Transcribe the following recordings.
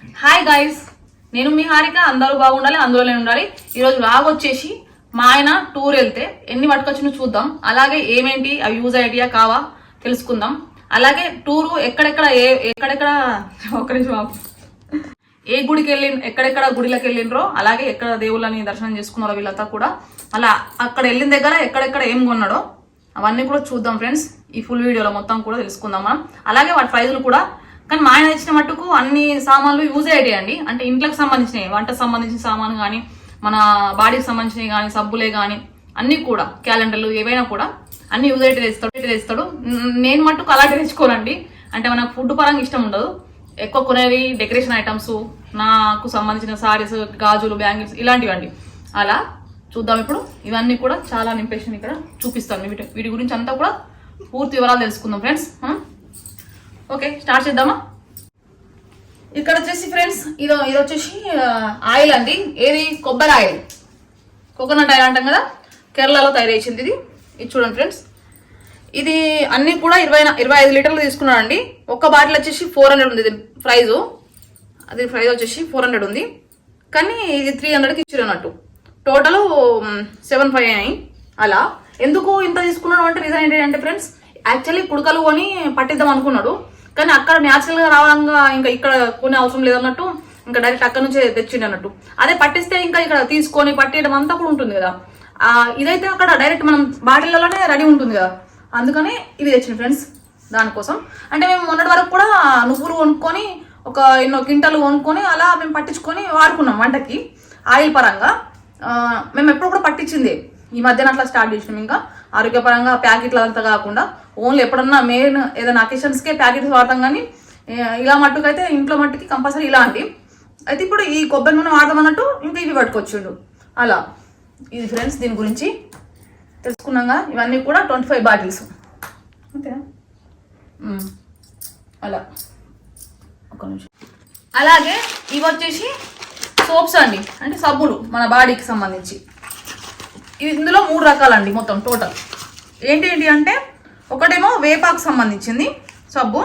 Hi guys, నేను మీ హారిక. అందరూ బాగుండాలి, అందులోనే ఉండాలి. ఈరోజు వ్లాగ్ వచ్చేసి మా ఆయన టూర్ వెళ్తే ఎన్ని పట్టుకొచ్చినో చూద్దాం. అలాగే ఏమేంటి అవి యూజ్ ఐడియా కావా తెలుసుకుందాం. అలాగే టూరు ఎక్కడెక్కడ ఒక నిమిషం ఏ గుడికి ఎక్కడెక్కడ గుడిలోకి వెళ్ళిండ్రో, అలాగే ఎక్కడ దేవుళ్ళని దర్శనం చేసుకున్నారో వీళ్ళంతా కూడా, అలా అక్కడ వెళ్ళిన దగ్గర ఎక్కడెక్కడ ఏం కొన్నాడో అవన్నీ కూడా చూద్దాం ఫ్రెండ్స్. ఈ ఫుల్ వీడియోలో మొత్తం కూడా తెలుసుకుందాం మనం. అలాగే వాటి ప్రైజులు కూడా. కానీ మా ఆయన ఇచ్చిన మట్టుకు అన్ని సామాన్లు యూజ్ అయ్యాయండి. అంటే ఇంట్లోకి సంబంధించినవి, వంటకు సంబంధించిన సామాను కానీ, మన బాడీకి సంబంధించినవి కానీ, సబ్బులే కానీ అన్ని కూడా, క్యాలెండర్లు ఏవైనా కూడా అన్ని యూజ్ అయితే తెస్తాడు. నేను మట్టుకు అలాంటి తెచ్చుకోనండి. అంటే మనకు ఫుడ్ పరంగా ఇష్టం ఉండదు. ఎక్కువ కొనేవి డెకరేషన్ ఐటమ్స్, నాకు సంబంధించిన సారీస్, గాజులు, బ్యాంగిల్స్ ఇలాంటివి అండి. అలా చూద్దాం ఇప్పుడు. ఇవన్నీ కూడా చాలా నింపేషన్ ఇక్కడ చూపిస్తాను. వీటి గురించి అంతా కూడా పూర్తి వివరాలు తెలుసుకుందాం ఫ్రెండ్స్. ఓకే, స్టార్ట్ చేద్దామా. ఇక్కడ వచ్చేసి ఫ్రెండ్స్ ఇది వచ్చేసి ఆయిల్ అండి. ఏది? కొబ్బరి ఆయిల్, కోకోనట్ ఆయిల్ అంటాం కదా, కేరళలో తయారు చేసింది ఇది చూడండి ఫ్రెండ్స్. ఇది అన్ని కూడా 25 లీటర్లు తీసుకున్నానండి. ఒక్క బాటిల్ వచ్చేసి 400 ఉంది. ఇది ప్రైజ్ వచ్చేసి 400 ఉంది. కానీ ఇది 300కి ఇచ్చారు అన్నట్టు. టోటల్ 75 అయినాయి. అలా ఎందుకు ఇంత తీసుకున్నాను అంటే రీజన్ ఏంటంటే ఫ్రెండ్స్, యాక్చువల్లీ కుడకలు కొని పట్టిద్దాం అనుకున్నాడు. కానీ అక్కడ న్యాచురల్ గా రావడంగా ఇంకా ఇక్కడ కొనే అవసరం లేదన్నట్టు, ఇంకా డైరెక్ట్ అక్కడ నుంచే తెచ్చిండి అన్నట్టు. అదే పట్టిస్తే ఇంకా ఇక్కడ తీసుకొని పట్టేయడం అంతా కూడా ఉంటుంది కదా. ఇదైతే అక్కడ డైరెక్ట్ మనం బాటిల్లోనే రెడీ ఉంటుంది కదా, అందుకని ఇవి తెచ్చింది ఫ్రెండ్స్ దానికోసం. అంటే మేము మొన్నటి వరకు కూడా నువ్వులు కొనుక్కొని ఒక ఎన్నో క్వింటాలు కొనుక్కొని అలా మేము పట్టించుకొని వాడుకున్నాం వంటకి ఆయిల్ పరంగా. మేము ఎప్పుడు కూడా పట్టించింది, ఈ మధ్యన అట్లా స్టార్ట్ చేసినాం. ఇంకా ఆరోగ్యపరంగా ప్యాకెట్లు అంతా కాకుండా ఓన్లీ ఎప్పుడన్నా మెయిన్ ఏదైనా అకేషన్స్కే ప్యాకెట్స్ వాడతాం. కానీ ఇలా మట్టుకు అయితే ఇంట్లో మట్టుకి కంపల్సరీ ఇలాంటి అయితే ఇప్పుడు ఈ కొబ్బరి నూనె వాడదాం అన్నట్టు ఇంకా ఇవి పట్టుకొచ్చిండు. అలా ఇది ఫ్రెండ్స్ దీని గురించి తెలుసుకున్నాగా. ఇవన్నీ కూడా 25 బాటిల్స్ అంతేనా. అలా ఒక నిమిషం. అలాగే ఇవి వచ్చేసి సోప్స్ అండి, అంటే సబ్బులు మన బాడీకి సంబంధించి. ఇవి ఇందులో 3 రకాలండి మొత్తం టోటల్. ఏంటి అంటే ఒకటేమో వేపాకు సంబంధించింది సబ్బు,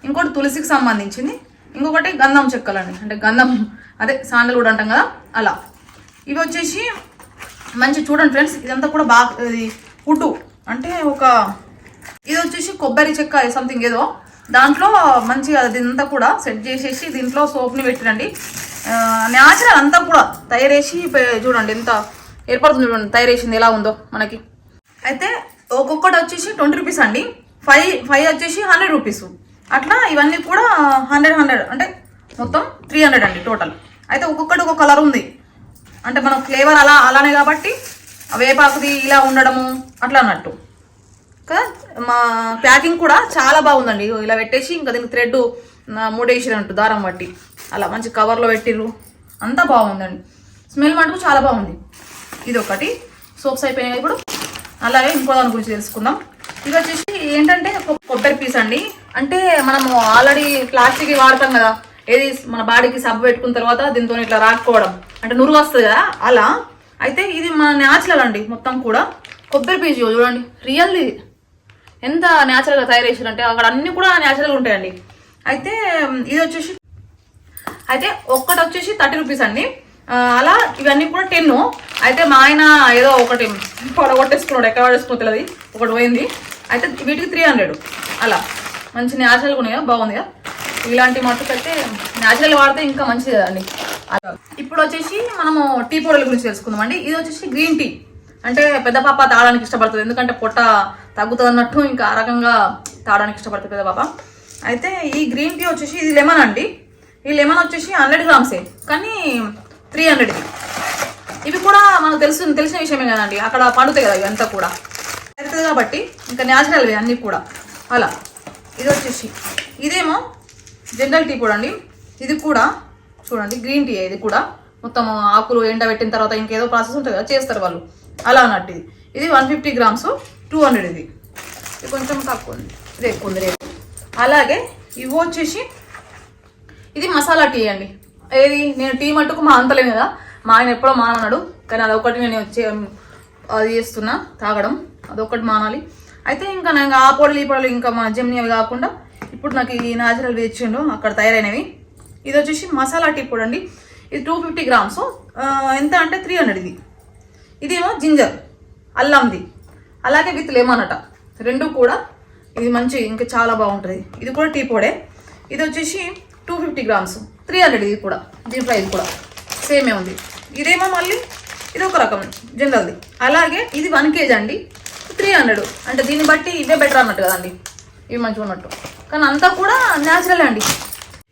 ఇంకోటి తులసికి సంబంధించింది, ఇంకొకటి గంధం చెక్కలండి, అంటే గంధం అదే శాండల్వుడ్ అంటాం కదా అలా. ఇవి వచ్చేసి మంచి చూడండి ఫ్రెండ్స్, ఇదంతా కూడా బాగా ఇది వుడ్ అంటే ఇది వచ్చేసి కొబ్బరి చెక్క సంథింగ్ ఏదో, దాంట్లో మంచిగా దీంతా కూడా సెట్ చేసేసి దీంట్లో సోప్ని పెట్టిరండి. న్యాచురల్ అంతా కూడా తయారేసి చూడండి ఎంత ఏర్పడుతుంది, చూడండి తయారేసింది ఎలా ఉందో మనకి. అయితే ఒక్కొక్కటి వచ్చేసి 20 రూపీస్ అండి, 5 వచ్చేసి 100 రూపీస్. అట్లా ఇవన్నీ కూడా 100 అంటే మొత్తం 300 అండి టోటల్. అయితే ఒక్కొక్కటి ఒక్కొక్క కలర్ ఉంది, అంటే మనం ఫ్లేవర్ అలానే కాబట్టి వేపాకుది ఇలా ఉండడము అట్లా అన్నట్టు కదా. మా ప్యాకింగ్ కూడా చాలా బాగుందండి. ఇలా పెట్టేసి ఇంకా దీనికి థ్రెడ్ మూడేసినట్టు దారం బట్టి అలా మంచి కవర్లో పెట్టిర్రు, అంతా బాగుందండి. స్మెల్ మటుకు చాలా బాగుంది. ఇది ఒకటి సోప్స్ అయిపోయినాయి ఇప్పుడు. అలాగే ఇంకో దాని గురించి తెలుసుకుందాం. ఇది వచ్చేసి ఏంటంటే కొబ్బరి పీస్ అండి. అంటే మనము ఆల్రెడీ ప్లాస్టిక్ వాడతాం కదా, ఏది మన బాడీకి సబ్బు పెట్టుకున్న తర్వాత దీంతో ఇట్లా రాసుకోవడం అంటే నురుగు వస్తుంది కదా అలా. అయితే ఇది మన న్యాచురల్ అండి, మొత్తం కూడా కొబ్బరి పీస్ చూడండి. రియల్లీ ఎంత న్యాచురల్గా తయారు చేసారంటే అక్కడ అన్ని కూడా న్యాచురల్గా ఉంటాయండి. అయితే ఇది వచ్చేసి ఒక్కటి వచ్చేసి 30 రూపీస్ అండి. అలా ఇవన్నీ కూడా 10. అయితే మా ఆయన ఏదో ఒకటి పొడగొట్టేసుకున్నాడు, ఎక్కడ పడేసుకున్నా తెలియదు, ఒకటి పోయింది. అయితే వీటికి 300 అలా. మంచి న్యాచురల్గా ఉన్నాయో, బాగుంది కదా. ఇలాంటి మట్టుకు అయితే న్యాచురల్ వాడితే ఇంకా మంచిది కదండి. ఇప్పుడు వచ్చేసి మనము టీ పౌడర్ల గురించి తెలుసుకుందాం అండి. ఇది వచ్చేసి గ్రీన్ టీ, అంటే పెద్ద పాప తాగడానికి ఇష్టపడుతుంది, ఎందుకంటే పొట్ట తగ్గుతుంది అన్నట్టు ఇంకా ఆ రకంగా తాగడానికి ఇష్టపడుతుంది పెద్ద పాప. అయితే ఈ గ్రీన్ టీ వచ్చేసి ఇది లెమన్ అండి. ఈ లెమన్ వచ్చేసి 100 గ్రామ్సే, కానీ 300. ఇవి కూడా మనకు తెలిసిన విషయమే కదండి, అక్కడ పండుతాయి కదా ఇవంతా కూడా అవుతుంది కాబట్టి ఇంకా న్యాచురల్వి అన్నీ కూడా అలా. ఇది వచ్చేసి ఇదేమో జనరల్ టీ పొడి అండి. ఇది కూడా చూడండి గ్రీన్ టీ. ఇది కూడా మొత్తం ఆకులు ఎండబెట్టిన తర్వాత ఇంకేదో ప్రాసెస్ ఉంటుంది కదా చేస్తారు వాళ్ళు అలా అన్నట్టు. ఇది 150 గ్రామ్స్ 200. ఇది కొంచెం తక్కువ ఉంది, ఇది ఎక్కువ ఉంది రేటు. అలాగే ఇవి వచ్చేసి ఇది మసాలా టీ అండి. ఏది నేను టీ మట్టుకు మా అంతలేను కదా, మా ఆయన ఎప్పుడో మానన్నాడు, కానీ అదొకటి నేను అది చేస్తున్నా తాగడం, అదొకటి మానాలి. అయితే ఇంకా నాకు ఆ పొడులు ఈ పొడులు ఇంకా మా జెమ్ని అవి కాకుండా ఇప్పుడు నాకు ఈ న్యాచురల్ ఇచ్చిండు అక్కడ తయారైనవి. ఇది వచ్చేసి మసాలా టీ పొడి అండి. ఇది 250 గ్రామ్స్. ఎంత అంటే 300 ఇది. ఇదేమో జింజర్ అల్లంది, అలాగే విత్ లెమన్ అట, రెండు కూడా. ఇది మంచి ఇంకా చాలా బాగుంటుంది. ఇది కూడా టీ పొడే. ఇది వచ్చేసి 250 గ్రామ్స్ 300. ఇది కూడా దీని ప్రైస్ కూడా సేమే ఉంది. ఇదేమో మళ్ళీ ఇది ఒక రకం జనరల్ది. అలాగే ఇది 1 kg అండి 300. అంటే దీన్ని బట్టి ఇవే బెటర్ అన్నట్టు కదండి, ఇవి మంచిగా ఉన్నట్టు. కానీ అంతా కూడా న్యాచురల్ అండి.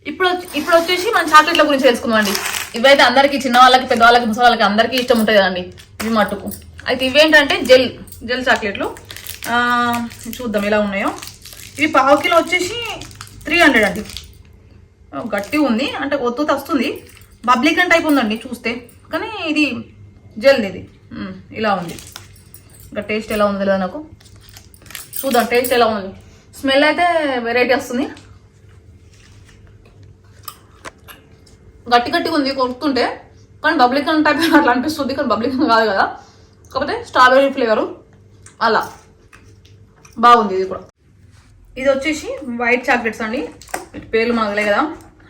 ఇప్పుడు వచ్చేసి మన చాక్లెట్ల గురించి తెలుసుకుందాం అండి. ఇవైతే అందరికీ, చిన్న వాళ్ళకి, పెద్దవాళ్ళకి, ముసలి వాళ్ళకి అందరికీ ఇష్టం ఉంటుంది కదండి ఇవి మట్టుకు. అయితే ఇవేంటంటే జెల్ చాక్లెట్లు. చూద్దాం ఎలా ఉన్నాయో. ఇవి 1/2 కిలో వచ్చేసి 300 అండి. గట్టి ఉంది, అంటే ఒత్తుత వస్తుంది. బబ్లికన్ టైప్ ఉందండి చూస్తే, కానీ ఇది జెల్. ఇది ఇలా ఉంది. ఇంకా టేస్ట్ ఎలా ఉంది లేదా నాకు చూద్దాం. టేస్ట్ ఎలా ఉంది. స్మెల్ అయితే వెరైటీ వస్తుంది. గట్టిగా ఉంది కొడుతుంటే, కానీ బబ్లికన్ టైప్ అట్లా అనిపిస్తుంది. కానీ బబ్లికన్ కాదు కదా, కాకపోతే స్ట్రాబెర్రీ ఫ్లేవరు అలా బాగుంది. ఇది కూడా. ఇది వచ్చేసి వైట్ చాక్లెట్స్ అండి. ఇటు పేర్లు మనకు తెలియదు కదా.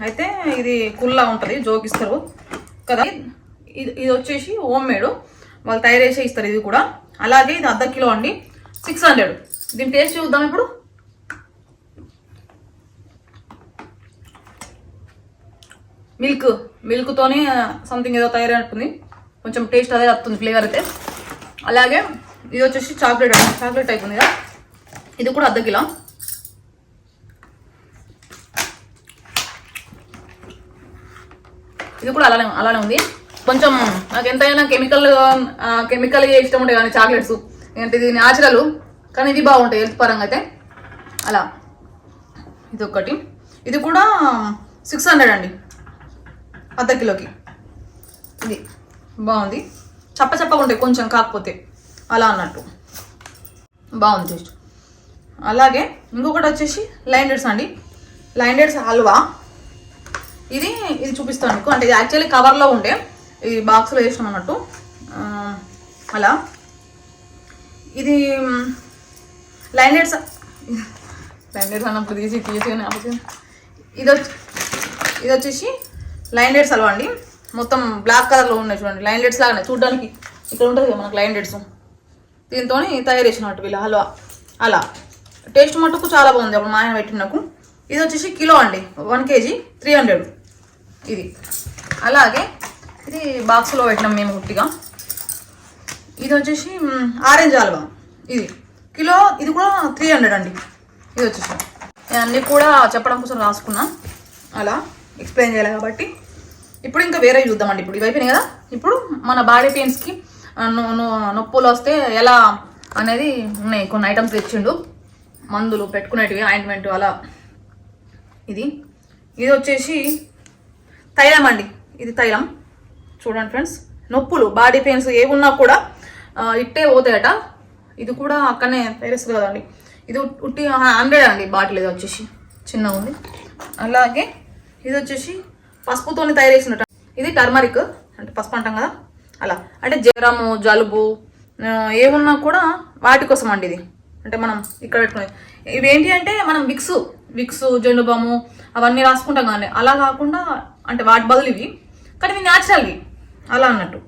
అయితే ఇది కుల్లా ఉంటుంది, జోకిస్తారు కదా. ఇది వచ్చేసి హోమ్ మేడ్, వాళ్ళు తయారు చేసే ఇస్తారు ఇది కూడా. అలాగే ఇది 1/2 కిలో అండి 600. దీని టేస్ట్ చూద్దాం ఇప్పుడు. మిల్క్తోనే సంథింగ్ ఏదో తయారైనట్టుంది. కొంచెం టేస్ట్ అదే వస్తుంది, ఫ్లేవర్ అయితే. అలాగే ఇది వచ్చేసి చాక్లెట్ టైప్ ఉంది కదా. ఇది కూడా 1/2 కిలో. ఇది కూడా అలానే ఉంది. కొంచెం నాకు ఎంతైనా కెమికల్ ఇష్టం ఉంటాయి కానీ చాక్లెట్స్ ఏంటి, ఇది న్యాచురల్, కానీ ఇది బాగుంటాయి హెల్త్ పరంగా అయితే. అలా ఇది ఒకటి. ఇది కూడా 600 అండి 1/2 కిలోకి. ఇది బాగుంది, చప్పగా ఉంటాయి కొంచెం, కాకపోతే అలా అన్నట్టు బాగుంది టేస్ట్. అలాగే ఇంకొకటి వచ్చేసి లైన్ డేట్స్ అండి. Line dates halwa. ఇది చూపిస్తాను మీకు. అంటే ఇది యాక్చువల్లీ కవర్లో ఉండే, ఇది బాక్స్లో వేసినాం అన్నట్టు అలా. ఇది లైన్ డేట్స్ అన్నప్పుడు తీసి ఇది వచ్చేసి లైన్ డేట్స్ హల్వా అండి. మొత్తం బ్లాక్ కలర్లో ఉన్నాయి చూడండి, లైన్ డేట్స్ లాగానే చూడడానికి. ఇక్కడ ఉంటుంది కదా మనకు లైన్ డేట్స్, దీంతో తయారు చేసినట్టు వీళ్ళ హల్వా అలా. టేస్ట్ మట్టుకు చాలా బాగుంది. అప్పుడు మా ఆయన పెట్టిన నాకు. ఇది వచ్చేసి కిలో అండి 1 kg 300 ఇది. అలాగే ఇది బాక్స్లో పెట్టినాం మేము గుట్టిగా. ఇది వచ్చేసి ఆరెంజ్ హల్వా. ఇది కిలో, ఇది కూడా 300 అండి. ఇది వచ్చేసి నేను అన్నీ కూడా చెప్పడం కోసం రాసుకున్నా, అలా ఎక్స్ప్లెయిన్ చేయాలి కాబట్టి. ఇప్పుడు ఇంకా వేరే చూద్దామండి. ఇప్పుడు ఇవి అయిపోయినాయి కదా. ఇప్పుడు మన బాడీ పెయిన్స్కి, నొప్పులు వస్తే ఎలా అనేది ఉన్నాయి. కొన్ని ఐటమ్స్ తెచ్చిండు, మందులు పెట్టుకునేటివి, ఆయింట్మెంట్ అలా. ఇది వచ్చేసి తైలం అండి. ఇది తైలం చూడండి ఫ్రెండ్స్. నొప్పులు, బాడీ పెయిన్స్ ఏమున్నా కూడా ఇట్టే పోతాయట. ఇది కూడా అక్కడనే తయారేస్తుంది కదండి. ఇది ఉట్టి 100 అండి బాటిల్. ఇది వచ్చేసి చిన్నగా ఉంది. అలాగే ఇది వచ్చేసి పసుపుతోని తయారు చేసినట్టు. ఇది టర్మరిక్, అంటే పసుపు అంటాం కదా అలా. అంటే జ్వరము, జలుబు ఏమున్నా కూడా వాటి కోసం అండి ఇది. అంటే మనం ఇక్కడ పెట్టుకునే ఇవేంటి అంటే, మనం విక్స్ జండుబాము అవన్నీ రాసుకుంటాం కానీ, అలా కాకుండా అంటే వాటి బదులు ఇవి, కానీ ఇవి న్యాచురల్వి అలా అన్నట్టు.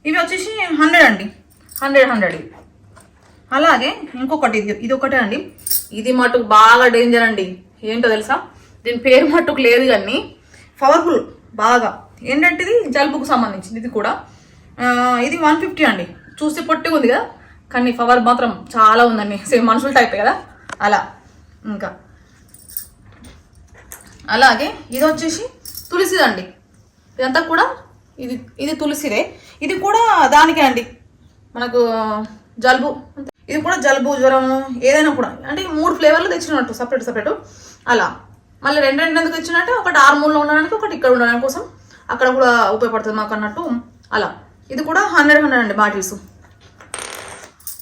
ఇవి వచ్చేసి 100 అండి, 100 ఇవి. అలాగే ఇంకొకటి ఇది ఒకటే అండి. ఇది మటుకు బాగా డేంజర్ అండి. ఏంటో తెలుసా, దీని పేరు మట్టుకు లేదు కానీ పవర్ఫుల్ బాగా. ఏంటంటే ఇది జలుబుకు సంబంధించింది. ఇది కూడా ఇది 150 అండి. చూస్తే పొట్టిగా ఉంది కదా, కానీ పవర్ మాత్రం చాలా ఉందండి. సేమ్ మనుషుల టైపే కదా అలా. ఇంకా అలాగే ఇది వచ్చేసి తులసిదండి. ఇదంతా కూడా ఇది తులసిదే. ఇది కూడా దానికే అండి, మనకు జలుబు. ఇది కూడా జలుబు, జ్వరము ఏదైనా కూడా. అంటే 3 ఫ్లేవర్లు తెచ్చినట్టు సపరేట్ అలా. మళ్ళీ 2 ఎందుకు తెచ్చినట్టే, ఒకటి హార్మోన్లో ఉండడానికి, ఒకటి ఇక్కడ ఉండడానికి కోసం. అక్కడ కూడా ఉపయోగపడుతుంది మాకు అన్నట్టు అలా. ఇది కూడా 100 అండి బాటిల్స్.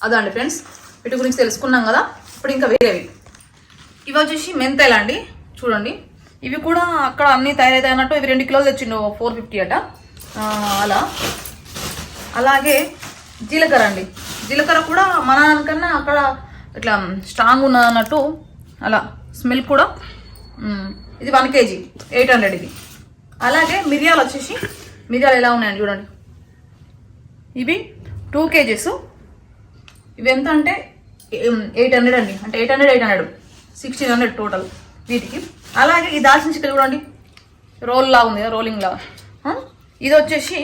అదే అండి ఫ్రెండ్స్, వీటి గురించి తెలుసుకున్నాం కదా. ఇప్పుడు ఇంకా వేరేవి. ఇవి వచ్చేసి మెంతాయిలు అండి. చూడండి, ఇవి కూడా అక్కడ అన్నీ తయారైతే అన్నట్టు. ఇవి 2 కిలోలు తెచ్చిండు, 450 అట అలా. అలాగే జీలకర్ర అండి. జీలకర్ర కూడా మన దానికన్నా అక్కడ ఇట్లా స్ట్రాంగ్ ఉన్నది అన్నట్టు అలా. స్మెల్ కూడా ఇది 1 kg 800 ఇది అలాగే మిరియాలు వచ్చేసి మిరియాలు ఎలా ఉన్నాయండి చూడండి. ఇవి 2 kgs. ఇవి ఎంత అంటే 800 అండి. అంటే 800 1600 టోటల్ వీటికి. అలాగే ఈ దాల్చిన చెక్క చూడండి, రోల్ లా ఉంది కదా, రోలింగ్ లా. ఇది వచ్చేసి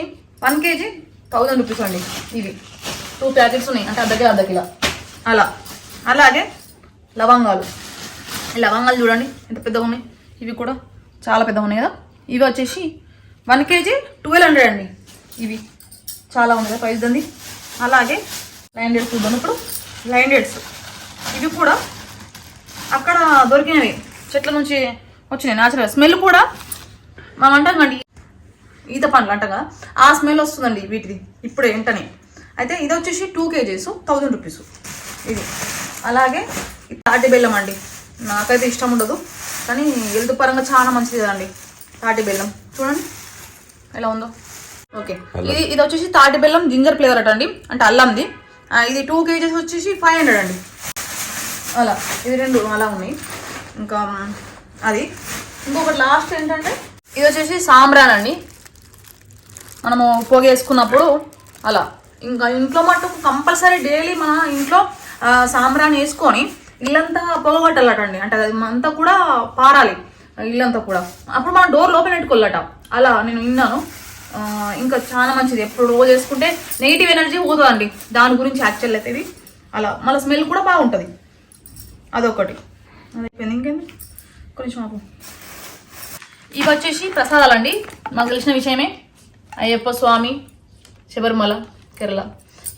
1 kg 1000 రూపీస్ అండి. ఇవి 2 ప్యాకెట్స్ ఉన్నాయి, అంటే అర్ధ కిలో అలా. అలాగే లవంగాలు, ఈ లవంగాలు చూడండి ఎంత పెద్దగా ఉన్నాయి. ఇవి కూడా చాలా పెద్దగా ఉన్నాయి కదా. ఇవి వచ్చేసి 1 kg 1200 అండి. ఇవి చాలా ఉంది కదా ప్రైస్ దండి. అలాగే లైన్ డేట్స్ చూద్దాం ఇప్పుడు. లైన్ డేట్స్ ఇవి కూడా అక్కడ దొరికినవి, చెట్ల నుంచి వచ్చినాయి న్యాచురల్. స్మెల్ కూడా మనం అంటాం కండి ఈత పండ్లు అంటాం కదా, ఆ స్మెల్ వస్తుందండి వీటిది ఇప్పుడే వెంటనే. అయితే ఇది వచ్చేసి 2 kgs 1000 రూపీస్ ఇది. అలాగే ఇది తాటి బెల్లం అండి. నాకైతే ఇష్టం ఉండదు, కానీ హెల్త్ పరంగా చాలా మంచిది కదండి తాటి బెల్లం. చూడండి ఎలా ఉందో. ఓకే, ఇది వచ్చేసి తాటి బెల్లం జింజర్ ఫ్లేవర్ అట అండి, అంటే అల్లంది. ఇది 2 kgs వచ్చేసి 500 అండి. అలా ఇది 2 అలా ఉన్నాయి. ఇంకా అది ఇంకొకటి లాస్ట్ ఏంటంటే ఇది వచ్చేసి సాంబ్రాన్ అండి. మనము పొగ వేసుకున్నప్పుడు అలా. ఇంకా ఇంట్లో మట్టుకు కంపల్సరీ డైలీ మన ఇంట్లో సాంబ్రాన్ వేసుకొని ఇల్లంతా పొగ పట్టాలటండి. అంటే అది అంతా కూడా పారాలి ఇల్లంతా కూడా, అప్పుడు మనం డోర్ లోపల పెట్టుకోవాలట. అలా నేను విన్నాను. ఇంకా చాలా మంచిది, ఎప్పుడు రోజు వేసుకుంటే నెగిటివ్ ఎనర్జీ పోతుందండి. దాని గురించి యాక్చువల్ అయితే ఇది అలా. మళ్ళీ స్మెల్ కూడా బాగుంటుంది. అదొకటి. అది ఇంకేంది కొంచెం మాకు. ఇవి వచ్చేసి ప్రసాదాలండి, మాకు తెలిసిన విషయమే. అయ్యప్ప స్వామి, శబరిమల, కేరళ,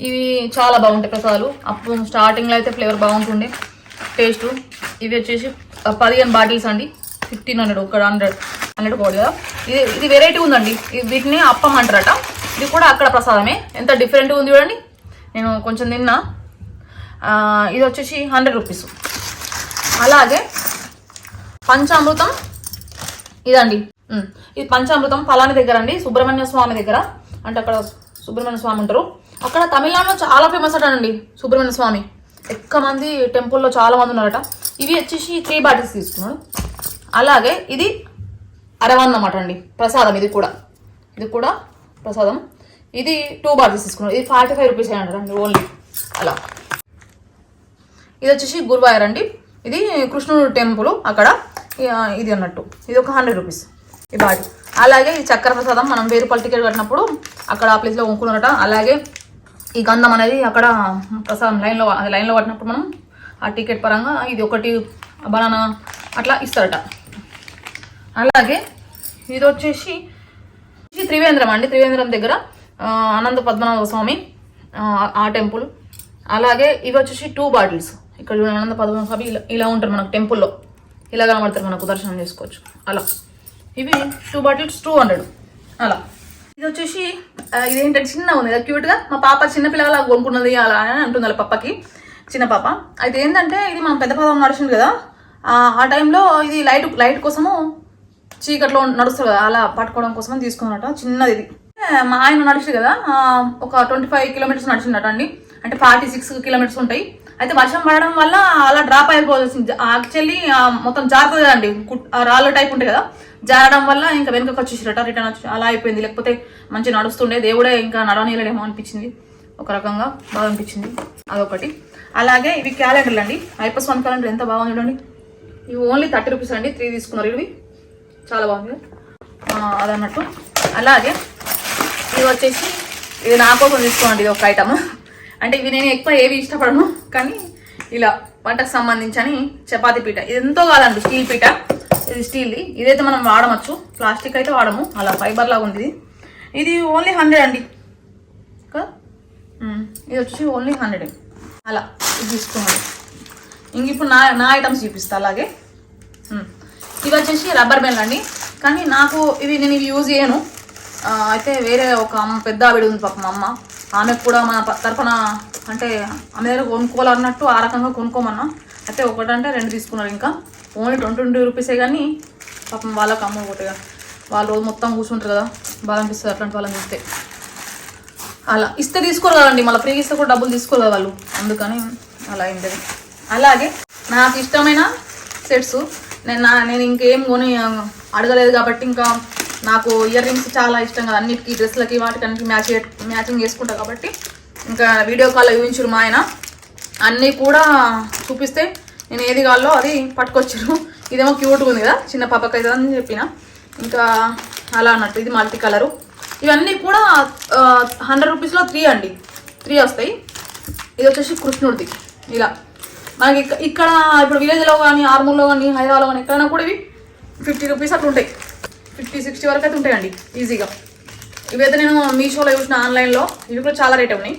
ఇవి చాలా బాగుంటాయి ప్రసాదాలు. అప్పుడు స్టార్టింగ్లో అయితే ఫ్లేవర్ బాగుంటుండే టేస్ట్. ఇవి వచ్చేసి 15 బాటిల్స్ అండి, 1500 ఒక 100 కోడి కదా. ఇది వెరైటీ ఉందండి. వీటిని అప్పం అంటారట. ఇది కూడా అక్కడ ప్రసాదమే. ఎంత డిఫరెంట్గా ఉంది చూడండి. నేను కొంచెం తిన్నా. ఇది వచ్చేసి 100 రూపీస్. అలాగే పంచామృతం ఇదండి. ఇది పంచామృతం పలాని దగ్గర అండి, సుబ్రహ్మణ్య స్వామి దగ్గర. అంటే అక్కడ సుబ్రహ్మణ్య స్వామి ఉంటారు. అక్కడ తమిళనాడులో చాలా ఫేమస్ అటండి సుబ్రహ్మణ్య స్వామి. ఎక్కువ మంది టెంపుల్లో చాలా మంది ఉన్నారట. ఇవి వచ్చేసి 3 బాటిల్స్ తీసుకున్నాడు. అలాగే ఇది అరవన్నమాట అండి ప్రసాదం. ఇది కూడా ప్రసాదం. ఇది 2 బాటిల్స్ తీసుకున్నాడు. ఇది 45 రూపీస్ అంటారండి ఓన్లీ అలా. ఇది వచ్చేసి గురువాయూర్ అండి. ఇది కృష్ణుడు టెంపుల్ అక్కడ. ఇది అన్నట్టు ఇది ఒక 100 రూపీస్ ఈ బాటిల్. అలాగే ఈ చక్కెర ప్రసాదం మనం 1000 రూపాయల టికెట్ కట్టినప్పుడు అక్కడ ఆ ప్లేస్లో కొనుక్కున్నారట. అలాగే ఈ గంధం అనేది అక్కడ ప్రసాదం లైన్లో పట్టినప్పుడు మనం ఆ టికెట్ పరంగా ఇది ఒకటి బనానా అట్లా ఇస్తారట. అలాగే ఇది వచ్చేసి త్రివేంద్రం అండి. త్రివేంద్రం దగ్గర అనంత పద్మనాభ స్వామి ఆ టెంపుల్. అలాగే ఇవి వచ్చేసి 2 బాటిల్స్. ఇక్కడ చూడండి అనంత పద్మనాభ స్వామి ఇలా ఉంటారు మనకు టెంపుల్లో, ఇలా కనబడతారు, మనకు దర్శనం చేసుకోవచ్చు అలా. ఇవి 2 బాటిల్స్ 200 అలా. ఇది వచ్చేసి ఇదేంటంటే చిన్న ఉంది కదా క్యూట్గా. మా పాప చిన్నపిల్లలా కొనుక్కున్నది అలా అని అంటుంది వాళ్ళ పప్పకి, చిన్న పాప. అయితే ఏంటంటే ఇది మనం పెద్ద పాపం నడిచింది కదా, ఆ టైంలో ఇది లైట్ కోసము చీకట్లో నడుస్తుంది కదా, అలా పట్టుకోవడం కోసం తీసుకున్నట. చిన్నది ఇది. మా ఆయన నడిచింది కదా, ఒక 25 కిలోమీటర్స్ నడిచిందట అండి. అంటే 46 కిలోమీటర్స్ ఉంటాయి. అయితే వర్షం పడడం వల్ల అలా డ్రాప్ అయిపోవాల్సింది. యాక్చువల్లీ మొత్తం జారుతుంది కదండి, రాళ్ళ టైప్ ఉంటాయి కదా, జారడం వల్ల ఇంకా వెనుకకు వచ్చేసిరట, రిటర్న్ వచ్చి అలా అయిపోయింది. లేకపోతే మంచి నడుస్తుండే, దేవుడే ఇంకా నడవనీయలేమో అనిపించింది, ఒక రకంగా బాగా అనిపించింది. అదొకటి. అలాగే ఇవి క్యాలెండర్లు అండి. అయ్యప్ప స్వామి క్యాలెండర్ ఎంత బాగుంది చూడండి. ఇవి ఓన్లీ 30 రూపీస్ అండి. 3 తీసుకున్నారు. ఇవి చాలా బాగుంది అదన్నట్టు. అలాగే ఇవి వచ్చేసి ఇది నా కోసం తీసుకోండి. ఇది ఒక ఐటమ్. అంటే ఇవి నేను ఎక్కువ ఏవి ఇష్టపడను, కానీ ఇలా వంటకు సంబంధించి అని చపాతీ పీట. ఇది ఎంతో కాదండి, స్టీల్ పీట. ఇది స్టీల్ది. ఇదైతే మనం వాడవచ్చు, ప్లాస్టిక్ అయితే వాడము. అలా ఫైబర్ లాగా ఉంది. ఇది ఓన్లీ 100 అండి. ఇది వచ్చి ఓన్లీ 100 అలా. ఇది తీసుకున్నాను. ఇంక ఇప్పుడు నా ఐటమ్స్ చూపిస్తా. అలాగే ఇవి వచ్చేసి రబ్బర్ బెల్ అండి. కానీ నాకు నేను ఇవి యూజ్ చేయను. అయితే వేరే ఒక పెద్ద ఆవిడ ఉంది పాపం, అమ్మ. ఆమెకు కూడా మన తరఫున అంటే ఆమె దగ్గర కొనుక్కోవాలన్నట్టు ఆ రకంగా కొనుక్కోమన్నా. అయితే ఒకటంటే 2 తీసుకున్నారు. ఇంకా ఓన్లీ 20 రూపీసే. కానీ పాపం వాళ్ళకి అమ్మకపోతే వాళ్ళు రోజు మొత్తం కూర్చుంటారు కదా, బాగా అనిపిస్తుంది అట్లాంటి వాళ్ళని చూస్తే. అలా ఇస్తే తీసుకోరు కదండి, మళ్ళీ ఫ్రీగా ఇస్తే కూడా డబ్బులు తీసుకోరు కదా వాళ్ళు, అందుకని అలా అయింది. అలాగే నాకు ఇష్టమైన సెట్స్ నేను ఇంకేం కొని అడగలేదు కాబట్టి ఇంకా నాకు ఇయర్ రింగ్స్ చాలా ఇష్టం కదా, అన్నిటికీ డ్రెస్లకి వాటికి అన్నిటికి మ్యాచింగ్ చేసుకుంటా కాబట్టి ఇంకా వీడియో కాల్లో చూపించారు మా ఆయన. అన్నీ కూడా చూపిస్తే నేను ఏది కావాలో అది పట్టుకొచ్చారు. ఇదేమో క్యూట్గా ఉంది కదా, చిన్న పాపకి అయితే అని చెప్పిన. ఇంకా అలా అన్నట్టు ఇది మల్టీ కలరు. ఇవన్నీ కూడా 100 రూపీస్లో 3 అండి, 3 వస్తాయి. ఇది వచ్చేసి కృష్ణుడిది. ఇలా మనకి ఇక్కడ ఇప్పుడు విలేజ్లో కానీ ఆర్మూర్లో కానీ హైదరాబాద్లో కానీ ఎక్కడైనా కూడా ఇవి 50 రూపీస్ అట్లా ఉంటాయి, 50-60 వరకు అయితే ఉంటాయండి ఈజీగా. ఇవైతే నేను మీషోలో చూసిన ఆన్లైన్లో, ఇవి కూడా చాలా రేట్ ఉన్నాయి.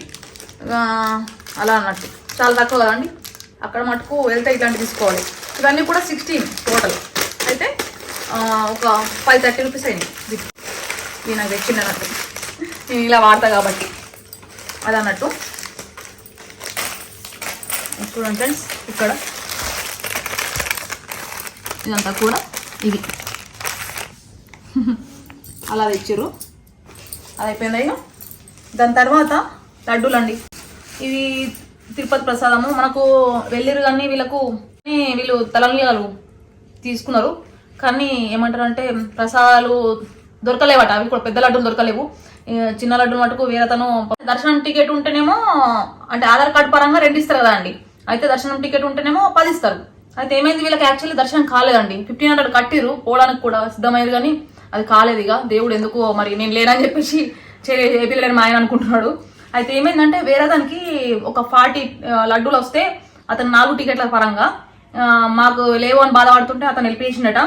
అలా అన్నట్టు చాలా తక్కువ కదండి, అక్కడ మటుకు వెళ్తే ఇట్లాంటివి తీసుకోవాలి. ఇవన్నీ కూడా 16 టోటల్ అయితే ఒక 5-30 రూపీస్ అయింది. ఇది నాకు తెచ్చింది అన్నట్టు, నేను ఇలా వాడతా కాబట్టి అది అన్నట్టు. చూడండి ఫ్రెండ్స్, ఇక్కడ ఇదంతా కూడా ఇది అలా తెచ్చారు. అది అయిపోయింది. అయ్యో దాని తర్వాత లడ్డూలు అండి. ఇవి తిరుపతి ప్రసాదము. మనకు వెళ్ళిరు కానీ వీళ్ళు తలంగాలు తీసుకున్నారు కానీ ఏమంటారు అంటే ప్రసాదాలు దొరకలేవట. అవి కూడా పెద్ద లడ్డూలు దొరకలేవు, చిన్న లడ్డు మటుకు వేరేతను. దర్శనం టికెట్ ఉంటేనేమో అంటే ఆధార్ కార్డు పరంగా 2 ఇస్తారు కదా అండి, అయితే దర్శనం టికెట్ ఉంటేనేమో 10 ఇస్తారు. అయితే ఏమైంది, వీళ్ళకి యాక్చువల్లీ దర్శనం కాలేదండి. 1500 కట్టిరు, పోవడానికి కూడా సిద్ధమయ్యారు కానీ అది కాలేదు. ఇక దేవుడు ఎందుకు మరి నేను లేనని చెప్పేసి చేపిలేని మా ఆయన అనుకుంటున్నాడు. అయితే ఏమైందంటే వేరే దానికి ఒక 40 లడ్డూలు వస్తే అతను 4 టికెట్ల పరంగా మాకు లేవు అని బాధపడుతుంటే అతను వెళ్ళిపోయిండట.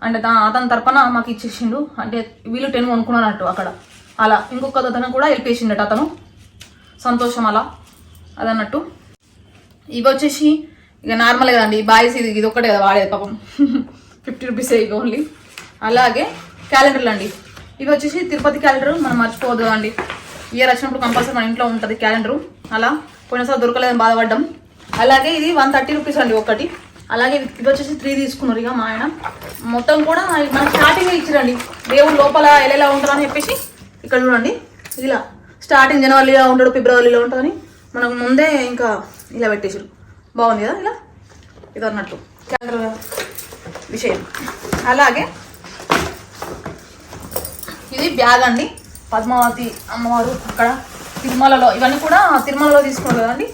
అంటే అతని తరపున మాకు ఇచ్చేసిండు. అంటే వీళ్ళు 10 కొనుక్కున్నట్టు అక్కడ. అలా ఇంకొక అతను కూడా వెళ్ళిపోయిండట అతను. సంతోషం అలా అదన్నట్టు. ఇవి వచ్చేసి ఇక నార్మల్ కదండి, బాయ్స్ ఇది ఒక్కటే కదా వాడేది పాపం. 50 రూపీస్ ఇక ఓన్లీ. అలాగే క్యాలెండర్లు అండి. ఇవి వచ్చేసి తిరుపతి క్యాలెండర్, మనం మర్చిపోవద్దు అండి. ఇయర్ వచ్చినప్పుడు కంపల్సరీ మన ఇంట్లో ఉంటుంది క్యాలెండరు. అలా పోయినసారి దొరకలేదని బాధపడ్డాం. అలాగే ఇది 130 రూపీస్ అండి ఒకటి. అలాగే ఇది వచ్చేసి 3 తీసుకున్నారు ఇక మా ఆయన. మొత్తం కూడా మనకు స్టార్టింగ్ ఇచ్చిరండి, దేవుడు లోపల ఎలా ఉంటారు అని చెప్పేసి. ఇక్కడ చూడండి, ఇలా స్టార్టింగ్ జనవరిలో ఉంటాడు, ఫిబ్రవరిలో ఉంటుందని మనకు ముందే ఇంకా ఇలా పెట్టేసారు. బాగుంది కదా ఇలా, ఇది అన్నట్టు క్యాలెండర్ విషయం. అలాగే ఇది బ్యాగ్ అండి, పద్మావతి అమ్మవారు అక్కడ తిరుమలలో, ఇవన్నీ కూడా తిరుమలలో తీసుకున్నారు కదండి.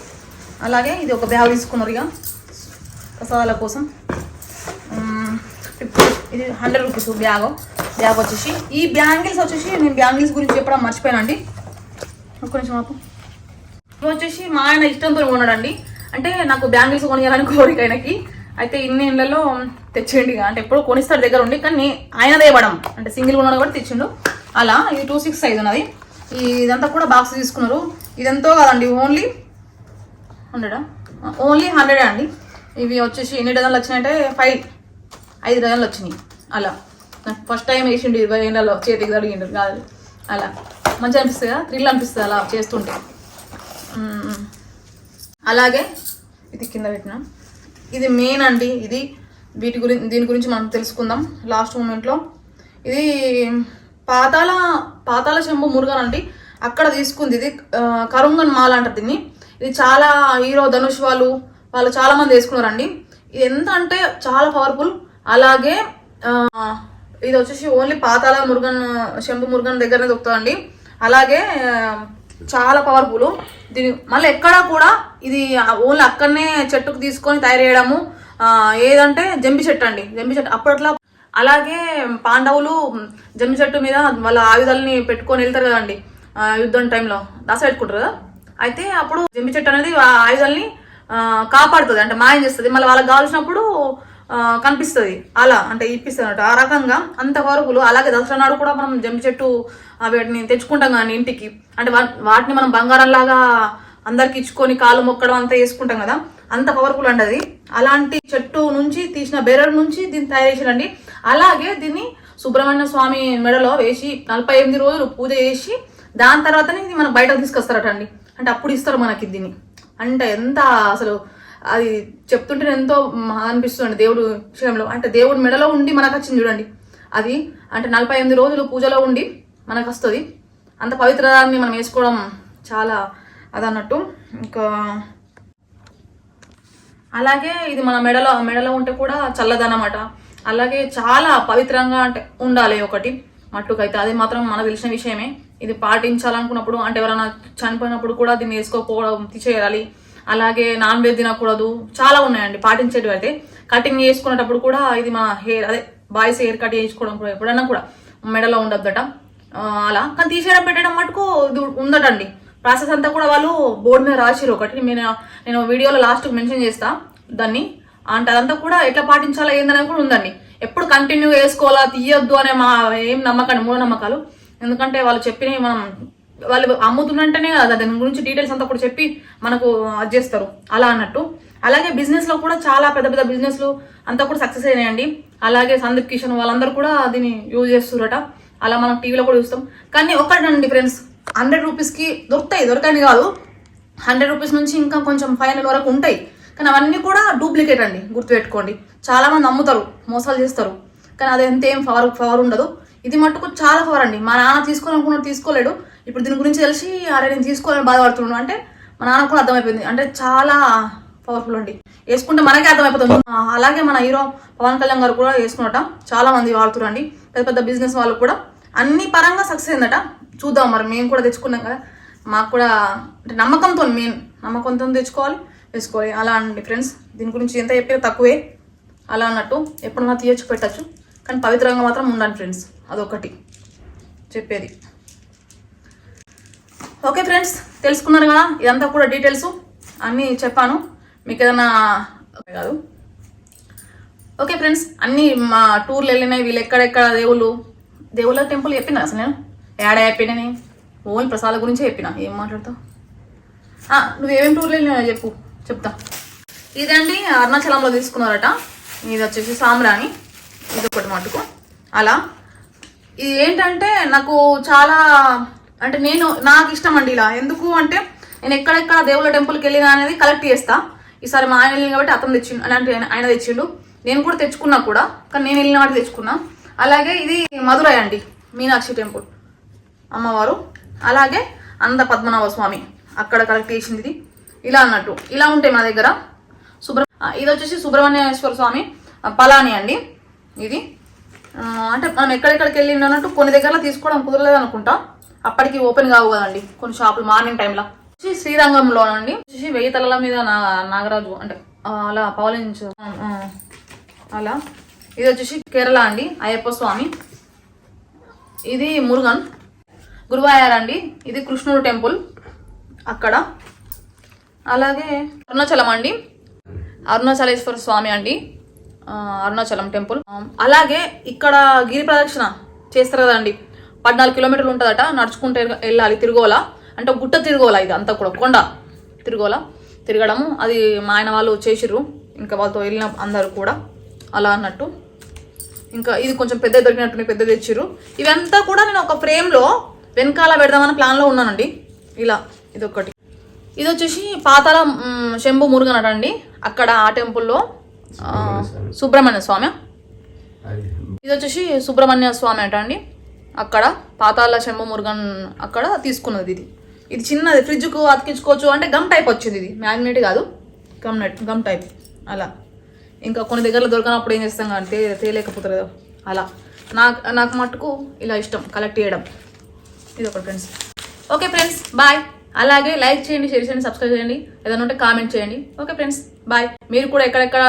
అలాగే ఇది ఒక బ్యాగ్ తీసుకున్నారు ఇక ప్రసాదాల కోసం. ఇది 100 రూపీస్ బ్యాగ్ వచ్చేసి. ఈ బ్యాంగిల్స్ వచ్చేసి నేను బ్యాంగిల్స్ గురించి చెప్పడం మర్చిపోయానండి, ఒక్క నిమిషం మాకు. ఇవి వచ్చేసి మా ఆయన ఇష్టంతో కొన్నాడండి. అంటే నాకు బ్యాంగిల్స్ కొనియాలని కోరిక ఆయనకి. అయితే ఇన్ని ఇళ్లలో తెచ్చేయండి, అంటే ఎప్పుడో కొనిస్తాడు దగ్గర ఉండి, కానీ ఆయన దేవడం అంటే సింగిల్ కొన్నాడు కూడా తెచ్చిండు. అలా ఇది 26 సైజ్ ఉన్నది. ఇదంతా కూడా బాక్స్ తీసుకున్నారు. ఇదంతో కాదండి, ఓన్లీ 100 అండి. ఇవి వచ్చేసి ఎన్ని డజన్లు వచ్చినాయంటే 5 డజన్లు వచ్చినాయి. అలా నాకు ఫస్ట్ టైం వేసిండు 20 ఏళ్ళలో చేతికి తడిగిండు కాదు. అలా మంచిగా అనిపిస్తుంది కదా, థ్రిల్ అనిపిస్తుంది అలా చేస్తుంటే. అలాగే ఇది కింద పెట్టిన, ఇది మెయిన్ అండి. ఇది దీని గురించి మనం తెలుసుకుందాం లాస్ట్ మూమెంట్లో. ఇది పాతాల శంభు మురుగన్ అండి, అక్కడ తీసుకుంది. ఇది కరుంగన్ మాల అంటారు దీన్ని. ఇది చాలా హీరో ధనుష్ వాళ్ళు చాలా మంది వేసుకున్నారండి. ఇది ఎంత అంటే చాలా పవర్ఫుల్. అలాగే ఇది వచ్చేసి ఓన్లీ పాతాల శంభు మురుగన్ దగ్గరనే దొరుకుతుందండి. అలాగే చాలా పవర్ఫుల్. దీని మళ్ళీ ఎక్కడా కూడా ఇది ఓన్లీ అక్కడనే చెట్టుకు తీసుకొని తయారు చేయడము. ఏదంటే జంబి చెట్టు అండి, జంబి చెట్టు అప్పట్లో. అలాగే పాండవులు జంబి చెట్టు మీద వాళ్ళ ఆయుధాలని పెట్టుకొని వెళ్తారు కదండి యుద్ధం టైంలో, దాస పెట్టుకుంటారు కదా. అయితే అప్పుడు జంబి చెట్టు అనేది ఆ ఆయుధాలని కాపాడుతుంది, అంటే మాయం చేస్తుంది. మళ్ళీ వాళ్ళకి కావాల్సినప్పుడు కనిపిస్తుంది, అలా అంటే ఇప్పిస్తుంది అన్నట్టు. ఆ రకంగా అంత పవర్ఫుల్. అలాగే దసరా నాడు కూడా మనం జంబి చెట్టు వాటిని తెచ్చుకుంటాం కానీ ఇంటికి, అంటే వాటిని మనం బంగారంలాగా అందరికి ఇచ్చుకొని కాలు మొక్కడం అంతా వేసుకుంటాం కదా, అంత పవర్ఫుల్ అండి అది. అలాంటి చెట్టు నుంచి తీసిన బెరడు నుంచి దీన్ని తయారు చేసిరండి. అలాగే దీన్ని సుబ్రహ్మణ్య స్వామి మెడలో వేసి 48 రోజులు పూజ చేసి దాని తర్వాతనే ఇది మనకు బయటకు తీసుకొస్తారట అండి. అంటే అప్పుడు ఇస్తారు మనకి దీన్ని. అంటే ఎంత అసలు అది చెప్తుంటే ఎంతో అనిపిస్తుంది దేవుడు విషయంలో. అంటే దేవుడు మెడలో ఉండి మనకు వచ్చింది చూడండి అది. అంటే 48 రోజులు పూజలో ఉండి మనకు వస్తుంది. అంత పవిత్రాన్ని మనం వేసుకోవడం చాలా అదన్నట్టు. ఇంకా అలాగే ఇది మన మెడలో ఉంటే కూడా చల్లదన్నమాట. అలాగే చాలా పవిత్రంగా అంటే ఉండాలి ఒకటి. మట్టుకైతే అది మాత్రం మనకు తెలిసిన విషయమే. ఇది పాటించాలనుకున్నప్పుడు అంటే ఎవరైనా చనిపోయినప్పుడు కూడా దీన్ని వేసుకోకపోవడం తీసేయాలి. అలాగే నాన్ వెజ్ తినకూడదు, చాలా ఉన్నాయండి పాటించేటివి. అయితే కటింగ్ చేసుకునేటప్పుడు కూడా ఇది మన హెయిర్ అదే బాయ్స్ హెయిర్ కట్ చేయించుకోవడం కూడా ఎప్పుడన్నా కూడా మెడలో ఉండొద్దట అలా. కానీ తీసేయడం పెట్టడం మటుకు ఇది ఉందటండి. ప్రాసెస్ అంతా కూడా వాళ్ళు బోర్డు మీద రాసిరు ఒకటి, నేను వీడియోలో లాస్ట్కి మెన్షన్ చేస్తా దాన్ని. అంటే అదంతా కూడా ఎట్లా పాటించాలా ఏందనేది కూడా ఉందండి. ఎప్పుడు కంటిన్యూ వేసుకోవాలా తీయొద్దు అనే మా ఏం నమ్మకండి, మూఢనమ్మకాలు. ఎందుకంటే వాళ్ళు చెప్పినవి మనం వాళ్ళు అమ్ముతున్నట్టేనే కదా దాని గురించి డీటెయిల్స్ అంతా కూడా చెప్పి మనకు అది చేస్తారు అలా అన్నట్టు. అలాగే బిజినెస్ లో కూడా చాలా పెద్ద పెద్ద బిజినెస్లు అంతా కూడా సక్సెస్ అయినాయండి. అలాగే సందీప్ కిషన్ వాళ్ళందరూ కూడా దీన్ని యూజ్ చేస్తురట. అలా మనం టీవీలో కూడా చూస్తాం. కానీ ఒకటండి ఫ్రెండ్స్, 100 రూపీస్కి దొరకని కాదు, 100 రూపీస్ నుంచి ఇంకా కొంచెం 500 వరకు ఉంటాయి. కానీ అవన్నీ కూడా డూప్లికేట్ అండి, గుర్తుపెట్టుకోండి. చాలా మంది అమ్ముతారు, మోసాలు చేస్తారు, కానీ అది ఎంతేం పవర్ ఉండదు. ఇది మట్టుకు చాలా పవర్ అండి. మా నాన్న తీసుకోవాలనుకున్నాడు, తీసుకోలేడు. ఇప్పుడు దీని గురించి తెలిసి అరే నేను తీసుకోవాలని బాధపడుతున్నాను అంటే మా నాన్న కూడా అర్థమైపోయింది. అంటే చాలా పవర్ఫుల్ అండి, వేసుకుంటే మనకే అర్థమైపోతుంది. అలాగే మన హీరో పవన్ కళ్యాణ్ గారు కూడా వేసుకున్నట, చాలా మంది వాడుతురండి. పెద్ద పెద్ద బిజినెస్ వాళ్ళు కూడా అన్ని పరంగా సక్సెస్ అయిందట. చూద్దాం మరి, మేము కూడా తెచ్చుకున్నాం కదా, మాకు కూడా అంటే నమ్మకంతో వేసుకోవాలి అలా అండి ఫ్రెండ్స్. దీని గురించి ఎంత చెప్పినా తక్కువే అలా అన్నట్టు. ఎప్పుడన్నా తీయచ్చు పెట్టచ్చు, కానీ పవిత్రంగా మాత్రం ఉండండి ఫ్రెండ్స్, అదొకటి చెప్పేది. ఓకే ఫ్రెండ్స్, తెలుసుకున్నారు కదా, ఇదంతా కూడా డీటెయిల్స్ అన్నీ చెప్పాను. మీకు ఏదైనా కాదు. ఓకే ఫ్రెండ్స్, అన్నీ మా టూర్లు వెళ్ళినాయి. వీళ్ళు ఎక్కడెక్కడ దేవుళ్ళ టెంపుల్ చెప్పినా అసలు నేను యాడ చెప్పినని ఓన్లీ ప్రసాదాల గురించి చెప్పినా. ఏం మాట్లాడతావు, నువ్వేమేమి టూర్లు వెళ్ళినా చెప్తా. ఇదండి అరుణాచలంలో తీసుకున్నారట. ఇది వచ్చేసి సాంబ్రాణి, ఇది ఒకటి మటుకు అలా. ఇది ఏంటంటే నాకు చాలా అంటే నాకు ఇష్టం అండి ఇలా. ఎందుకు అంటే నేను ఎక్కడెక్కడ దేవుళ్ళ టెంపుల్కి వెళ్ళినా అనేది కలెక్ట్ చేస్తా. ఈసారి మా ఆయన వెళ్ళిన కాబట్టి అతను తెచ్చిండు, అలాంటి ఆయన తెచ్చిండు. నేను కూడా తెచ్చుకున్నా కూడా, కానీ నేను వెళ్ళిన వాటి తెచ్చుకున్నా. అలాగే ఇది మధురై అండి, మీనాక్షి టెంపుల్ అమ్మవారు. అలాగే అంద పద్మనాభ స్వామి అక్కడ కలెక్ట్ చేసింది ఇది ఇలా అన్నట్టు. ఇలా ఉంటాయి మా దగ్గర. ఇది వచ్చేసి సుబ్రహ్మణ్యేశ్వర స్వామి పలాని అండి. ఇది అంటే మనం ఎక్కడెక్కడికి వెళ్ళింది అన్నట్టు కొన్ని దగ్గరలో తీసుకోవడం కుదరలేదు అనుకుంటా, అప్పటికి ఓపెన్ కావు కదండి కొన్ని షాపులు మార్నింగ్ టైంలో. శ్రీరంగంలో అండి వచ్చేసి 1000 తలల మీద నాగరాజు అంటే అలా పవలించు అలా. ఇది వచ్చేసి కేరళ అండి, అయ్యప్ప స్వామి. ఇది మురుగన్ గురువాయూర్ అండి. ఇది కృష్ణుడు టెంపుల్ అక్కడ. అలాగే అరుణాచలం అండి, అరుణాచలేశ్వర స్వామి అండి, అరుణాచలం టెంపుల్. అలాగే ఇక్కడ గిరి ప్రదక్షిణ చేస్తారు కదండి, 14 కిలోమీటర్లు ఉంటుందట, నడుచుకుంటే వెళ్ళాలి. తిరుగోల అంటే గుట్ట తిరుగోల, ఇది అంతా కూడా కొండ తిరగడము. అది మా ఆయన వాళ్ళు చేసిర్రు, ఇంకా వాళ్ళతో వెళ్ళిన అందరూ కూడా అలా అన్నట్టు. ఇంకా ఇది కొంచెం పెద్ద దొరికినట్టు పెద్ద తెచ్చిర్రు. ఇవంతా కూడా నేను ఒక ఫ్రేమ్లో వెనకాల పెడదామని ప్లాన్లో ఉన్నానండి ఇలా. ఇది ఒకటి. ఇది వచ్చేసి పాతాల శంభు మురుగన్ అట అండి, అక్కడ ఆ టెంపుల్లో సుబ్రహ్మణ్య స్వామి. ఇది వచ్చేసి సుబ్రహ్మణ్య స్వామి అట అండి, అక్కడ పాతాల శంభు మురుగన్ అక్కడ తీసుకున్నది. ఇది చిన్నది, ఫ్రిడ్జ్కు అతికించుకోవచ్చు అంటే గమ్ టైప్ వచ్చింది. ఇది మ్యాగ్నెట్ కాదు, గమ్ టైప్ అలా. ఇంకా కొన్ని దగ్గరలో దొరకనప్పుడు ఏం చేస్తాం కానీ తేలేకపోతారు కదా అలా. నాకు మట్టుకు ఇలా ఇష్టం కలెక్ట్ చేయడం. ఇది ఒకటి ఫ్రెండ్స్. Okay friends, bye. అలాగే లైక్ చేయండి, షేర్ చేయండి, సబ్స్క్రైబ్ చేయండి, ఏదైనా ఉంటే కామెంట్ చేయండి. Okay friends, bye. మీరు కూడా ఎక్కడెక్కడ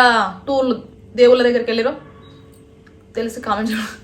టూర్లు దేవుళ్ళ దగ్గరికి వెళ్ళిరో తెలిసి కామెంట్ చేయండి.